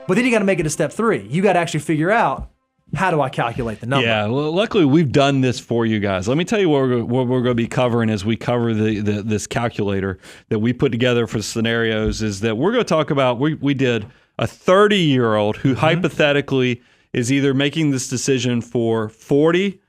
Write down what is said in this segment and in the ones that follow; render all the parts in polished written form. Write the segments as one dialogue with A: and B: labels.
A: But then you got to make it to step 3. You got to actually figure out, how do I calculate the number?
B: Yeah, well, luckily we've done this for you guys. Let me tell you what we're going to be covering as we cover this calculator that we put together for scenarios. Is that we're going to talk about, we did a 30-year-old who hypothetically is either making this decision for 40,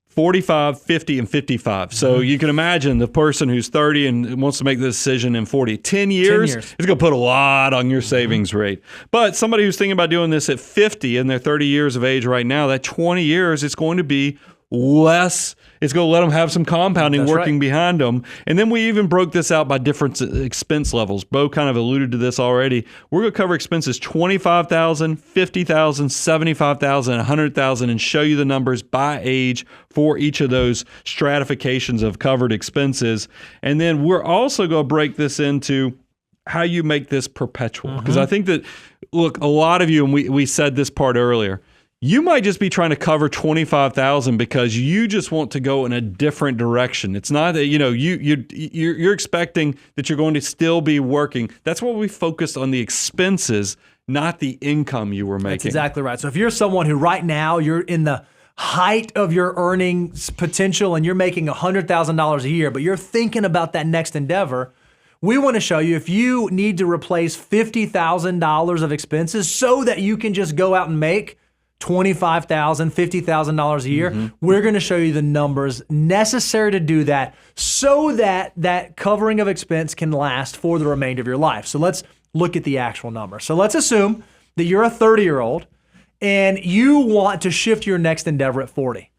B: 45, 50, and 55. So you can imagine the person who's 30 and wants to make the decision in 40. 10 years, it's going to put a lot on your savings rate. But somebody who's thinking about doing this at 50 and they're 30 years of age right now, that 20 years, it's going to be less. It's going to let them have some compounding working behind them. And then we even broke this out by different expense levels. Bo kind of alluded to this already. We're going to cover expenses $25,000, $50,000, $75,000, $100,000 and show you the numbers by age for each of those stratifications of covered expenses. And then we're also going to break this into how you make this perpetual. Because I think that, look, a lot of you, and we said this part earlier, you might just be trying to cover $25,000 because you just want to go in a different direction. It's not that you're expecting that you're going to still be working. That's why we focused on the expenses, not the income you were making.
A: That's exactly right. So if you're someone who right now you're in the height of your earnings potential and you're making $100,000 a year, but you're thinking about that next endeavor, we want to show you if you need to replace $50,000 of expenses so that you can just go out and make $25,000, $50,000 a year, we're going to show you the numbers necessary to do that so that that covering of expense can last for the remainder of your life. So let's look at the actual number. So let's assume that you're a 30-year-old and you want to shift your next endeavor at 40.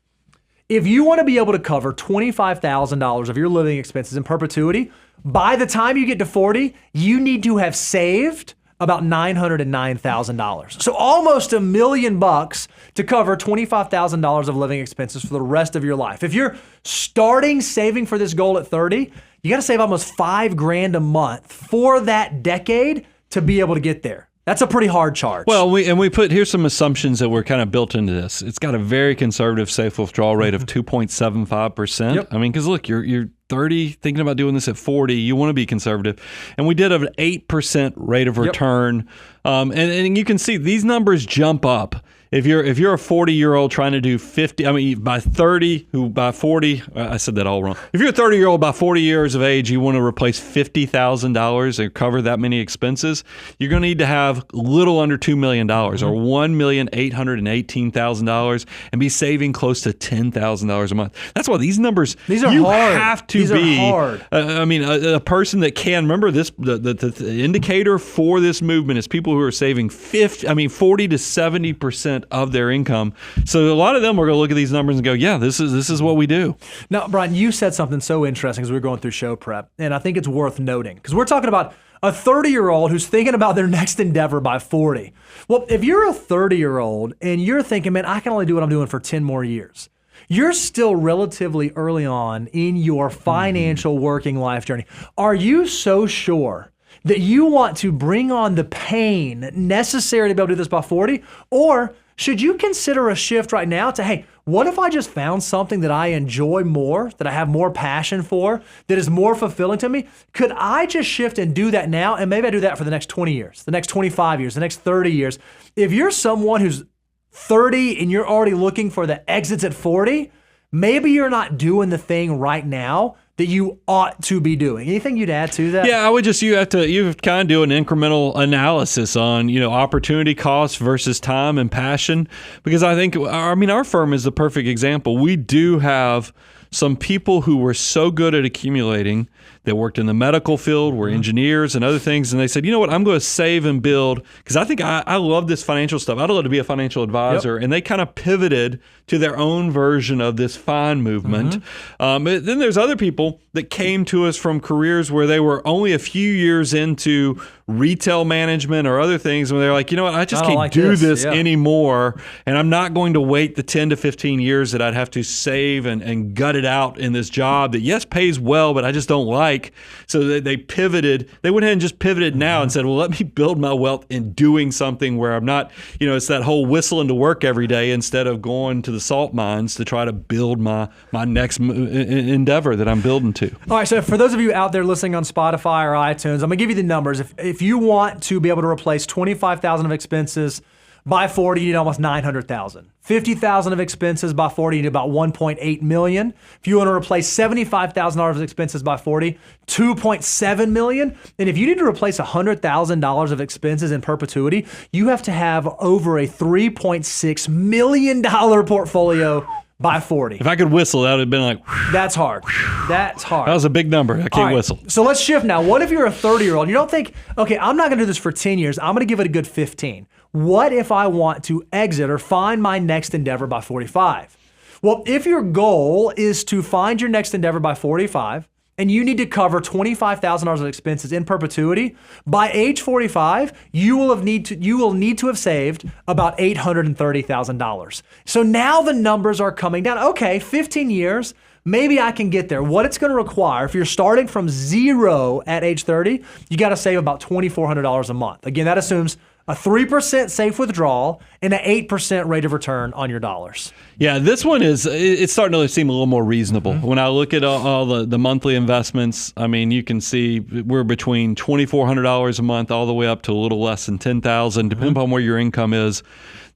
A: If you want to be able to cover $25,000 of your living expenses in perpetuity, by the time you get to 40, you need to have saved about $909,000. So almost $1 million to cover $25,000 of living expenses for the rest of your life. If you're starting saving for this goal at 30, you got to save almost $5,000 a month for that decade to be able to get there. That's a pretty hard charge.
B: Well, here's some assumptions that were kind of built into this. It's got a very conservative safe withdrawal rate of 2.75%. Yep. I mean, because look, you're 30, thinking about doing this at 40, you want to be conservative. And we did an 8% rate of return. And you can see these numbers jump up. If you're a 40-year-old trying to do 50, I mean, by 30, by 40, I said that all wrong. If you're a 30-year-old by 40 years of age, you want to replace $50,000 and cover that many expenses, you're going to need to have a little under $2 million or $1,818,000 and be saving close to $10,000 a month. That's why these numbers,
A: these are
B: you
A: hard.
B: have to
A: these
B: be,
A: are hard.
B: I mean, a person that can, remember this, the indicator for this movement is people who are saving 40 to 70% of their income. So a lot of them are going to look at these numbers and go, yeah, this is what we do.
A: Now, Brian, you said something so interesting as we were going through show prep, and I think it's worth noting because we're talking about a 30-year-old who's thinking about their next endeavor by 40. Well, if you're a 30-year-old and you're thinking, man, I can only do what I'm doing for 10 more years, you're still relatively early on in your financial working life journey. Are you so sure that you want to bring on the pain necessary to be able to do this by 40? Or should you consider a shift right now to, hey, what if I just found something that I enjoy more, that I have more passion for, that is more fulfilling to me? Could I just shift and do that now? And maybe I do that for the next 20 years, the next 25 years, the next 30 years. If you're someone who's 30 and you're already looking for the exits at 40, maybe you're not doing the thing right now that you ought to be doing. Anything you'd add to that?
B: Yeah, I would just, you kind of do an incremental analysis on, opportunity cost versus time and passion. Because I think, our firm is the perfect example. We do have some people who were so good at accumulating that worked in the medical field, were engineers and other things. And they said, you know what, I'm going to save and build because I think I love this financial stuff. I'd love to be a financial advisor. Yep. And they kind of pivoted to their own version of this FINE movement. But then there's other people that came to us from careers where they were only a few years into retail management or other things where they're like, you know what, I just can't do this anymore. And I'm not going to wait the 10 to 15 years that I'd have to save and gut it out in this job that, yes, pays well, but I just don't like. like. So they pivoted. They went ahead and just pivoted now and said, well, let me build my wealth in doing something where I'm not, it's that whole whistling to work every day instead of going to the salt mines to try to build my next endeavor that I'm building to.
A: All right, so for those of you out there listening on Spotify or iTunes, I'm going to give you the numbers. If you want to be able to replace $25,000 of expenses by 40, you need almost $900,000. $50,000 of expenses by 40, you need about $1.8 million. If you want to replace $75,000 of expenses by 40, $2.7 million. And if you need to replace $100,000 of expenses in perpetuity, you have to have over a $3.6 million portfolio by 40.
B: If I could whistle, that would have been like, whew.
A: That's hard. That's hard.
B: That was a big number. I can't whistle.
A: So let's shift now. What if you're a 30-year-old? You don't think, okay, I'm not going to do this for 10 years. I'm going to give it a good 15. What if I want to exit or find my next endeavor by 45? Well, if your goal is to find your next endeavor by 45, and you need to cover $25,000 of expenses in perpetuity, by age 45, you will need to have saved about $830,000. So now the numbers are coming down. Okay, 15 years, maybe I can get there. What it's going to require, if you're starting from zero at age 30, you got to save about $2,400 a month. Again, that assumes a 3% safe withdrawal and an 8% rate of return on your dollars.
B: Yeah, this one it's starting to seem a little more reasonable. When I look at all the monthly investments, I mean, you can see we're between $2,400 a month all the way up to a little less than $10,000, depending upon where your income is.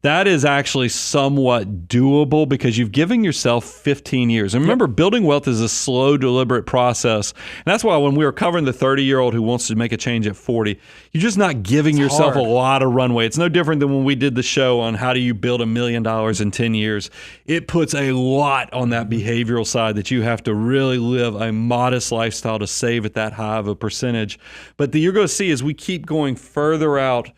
B: That is actually somewhat doable because you've given yourself 15 years. And remember, building wealth is a slow, deliberate process. And that's why when we were covering the 30-year-old who wants to make a change at 40, you're just not giving yourself a lot of runway. It's no different than when we did the show on how do you build $1 million in 10 years. It puts a lot on that behavioral side that you have to really live a modest lifestyle to save at that high of a percentage. But you're going to see as we keep going further out,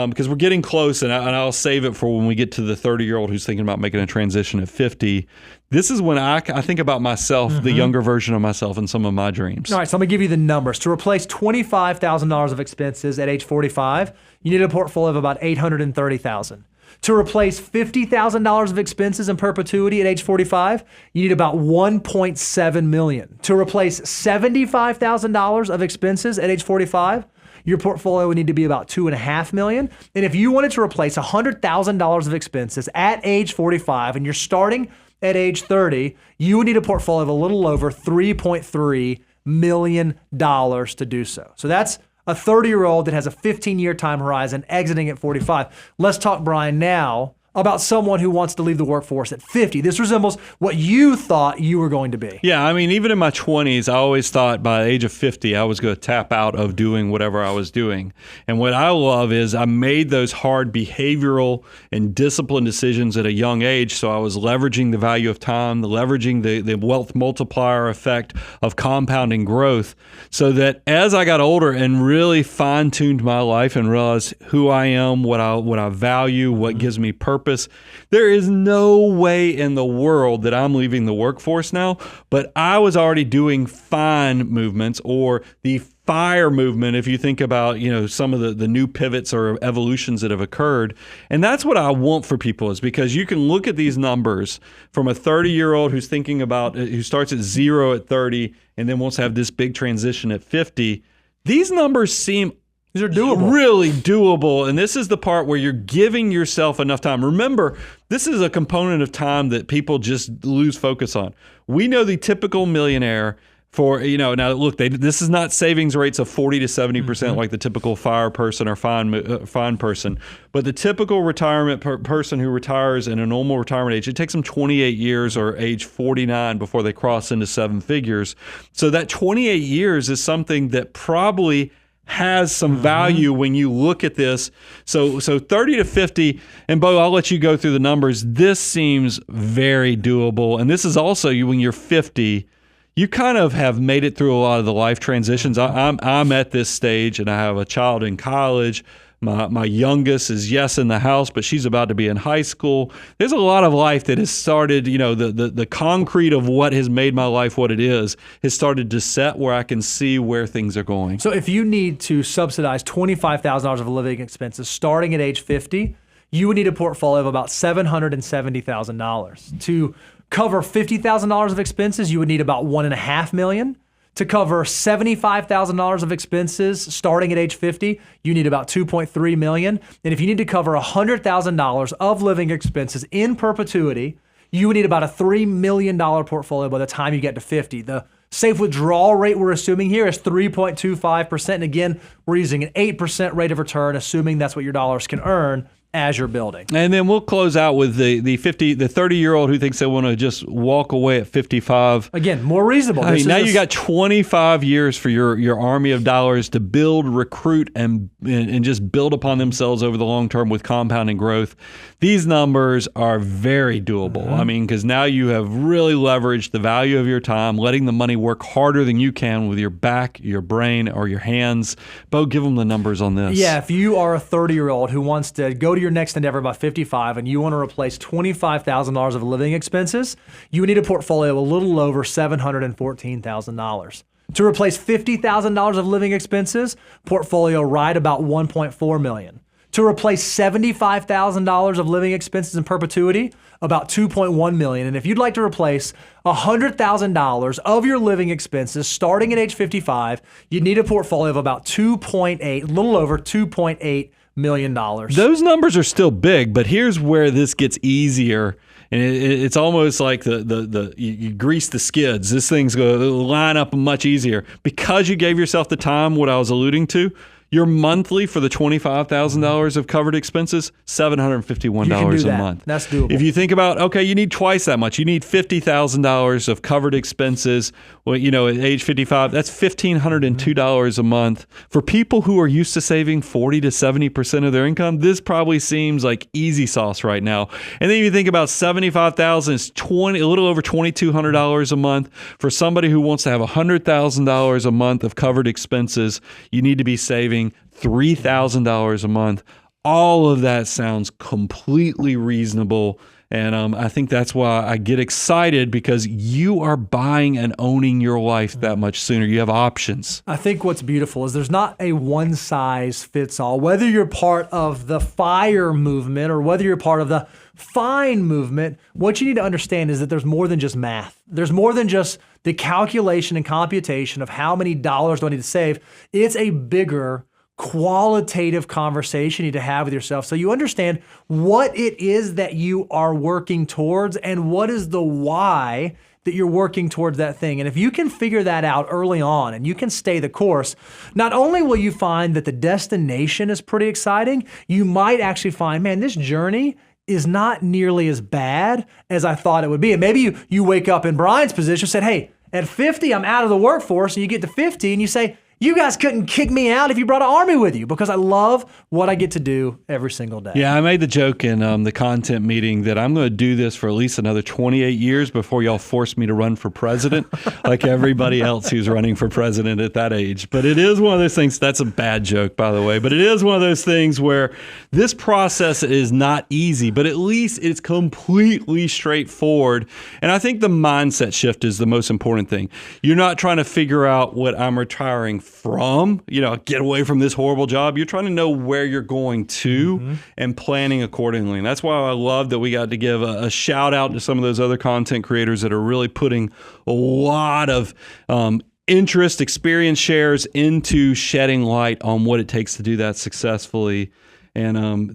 B: because we're getting close, and I'll save it for when we get to the 30-year-old who's thinking about making a transition at 50. This is when I think about myself, the younger version of myself, and some of my dreams.
A: All right, so I'm going to give you the numbers. To replace $25,000 of expenses at age 45, you need a portfolio of about $830,000. To replace $50,000 of expenses in perpetuity at age 45, you need about $1.7 million. To replace $75,000 of expenses at age 45, your portfolio would need to be about $2.5 million. And if you wanted to replace $100,000 of expenses at age 45 and you're starting at age 30, you would need a portfolio of a little over $3.3 million to do so. So that's a 30-year-old that has a 15-year time horizon exiting at 45. Let's talk, Brian, now about someone who wants to leave the workforce at 50. This resembles what you thought you were going to be.
B: Yeah, I mean, even in my 20s, I always thought by the age of 50, I was going to tap out of doing whatever I was doing. And what I love is I made those hard behavioral and discipline decisions at a young age, so I was leveraging the value of time, leveraging the wealth multiplier effect of compounding growth, so that as I got older and really fine-tuned my life and realized who I am, what I value, what gives me purpose, there is no way in the world that I'm leaving the workforce now, but I was already doing fine movements, or the FIRE movement, if you think about, some of the new pivots or evolutions that have occurred. And that's what I want for people, is because you can look at these numbers from a 30-year-old who's thinking about, who starts at 0 at 30 and then wants to have this big transition at 50. These numbers seem
A: these are doable.
B: Really doable. And this is the part where you're giving yourself enough time. Remember, this is a component of time that people just lose focus on. We know the typical millionaire for, now look, this is not savings rates of 40 to 70% like the typical FIRE person or fine person. But the typical retirement person who retires in a normal retirement age, it takes them 28 years or age 49 before they cross into seven figures. So that 28 years is something that probably has some value when you look at this. So 30 to 50, and Bo, I'll let you go through the numbers. This seems very doable. And this is also when you're 50, you kind of have made it through a lot of the life transitions. I'm at this stage, and I have a child in college. My youngest is in the house, but she's about to be in high school. There's a lot of life that has started, the concrete of what has made my life what it is has started to set where I can see where things are going.
A: So if you need to subsidize $25,000 of living expenses starting at age 50, you would need a portfolio of about $770,000. To cover $50,000 of expenses, you would need about $1.5 million. To cover $75,000 of expenses starting at age 50, you need about $2.3 million. And if you need to cover $100,000 of living expenses in perpetuity, you would need about a $3 million portfolio by the time you get to 50. The safe withdrawal rate we're assuming here is 3.25%. And again, we're using an 8% rate of return, assuming that's what your dollars can earn as you're building.
B: And then we'll close out with the 30-year-old who thinks they want to just walk away at 55.
A: Again, more reasonable.
B: I mean, now you got 25 years for your army of dollars to build, recruit, and just build upon themselves over the long term with compounding growth. These numbers are very doable. I mean, because now you have really leveraged the value of your time, letting the money work harder than you can with your back, your brain, or your hands. Bo, give them the numbers on this.
A: Yeah, if you are a 30-year-old who wants to go to your next endeavor by 55 and you want to replace $25,000 of living expenses, you would need a portfolio a little over $714,000. To replace $50,000 of living expenses, portfolio right about $1.4 million. To replace $75,000 of living expenses in perpetuity, about $2.1 million. And if you'd like to replace $100,000 of your living expenses starting at age 55, you'd need a portfolio of about a little over $2.8 million.
B: Those numbers are still big, but here's where this gets easier. And it's almost like you grease the skids. This thing's going to line up much easier because you gave yourself the time, what I was alluding to. Your monthly for the $25,000 of covered expenses, $751 a month.
A: That's doable.
B: If you think about, okay, you need twice that much. You need $50,000 of covered expenses. Well, at age 55, that's $1,502 a month. For people who are used to saving 40 to 70% of their income, this probably seems like easy sauce right now. And then you think about $75,000 is a little over $2,200 a month. For somebody who wants to have $100,000 a month of covered expenses, you need to be saving $3,000 a month. All of that sounds completely reasonable. And I think that's why I get excited, because you are buying and owning your life that much sooner. You have options.
A: I think what's beautiful is there's not a one size fits all. Whether you're part of the FIRE movement or whether you're part of the FINE movement, what you need to understand is that there's more than just math. There's more than just the calculation and computation of how many dollars do I need to save. It's a bigger qualitative conversation you need to have with yourself so you understand what it is that you are working towards and what is the why that you're working towards that thing. And if you can figure that out early on and you can stay the course, not only will you find that the destination is pretty exciting, you might actually find, man, this journey is not nearly as bad as I thought it would be. And maybe you wake up in Brian's position and said, hey, at 50, I'm out of the workforce. And you get to 50 and you say, you guys couldn't kick me out if you brought an army with you, because I love what I get to do every single day.
B: Yeah, I made the joke in the content meeting that I'm going to do this for at least another 28 years before y'all force me to run for president like everybody else who's running for president at that age. But it is one of those things, that's a bad joke, by the way, but it is one of those things where this process is not easy, but at least it's completely straightforward. And I think the mindset shift is the most important thing. You're not trying to figure out what I'm retiring from, get away from this horrible job. You're trying to know where you're going to and planning accordingly. And that's why I love that we got to give a shout out to some of those other content creators that are really putting a lot of interest, experience shares into shedding light on what it takes to do that successfully. And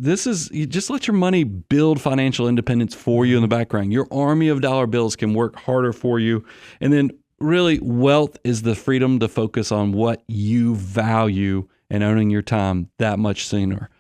B: you just let your money build financial independence for you in the background. Your army of dollar bills can work harder for you. And then really, wealth is the freedom to focus on what you value and owning your time that much sooner.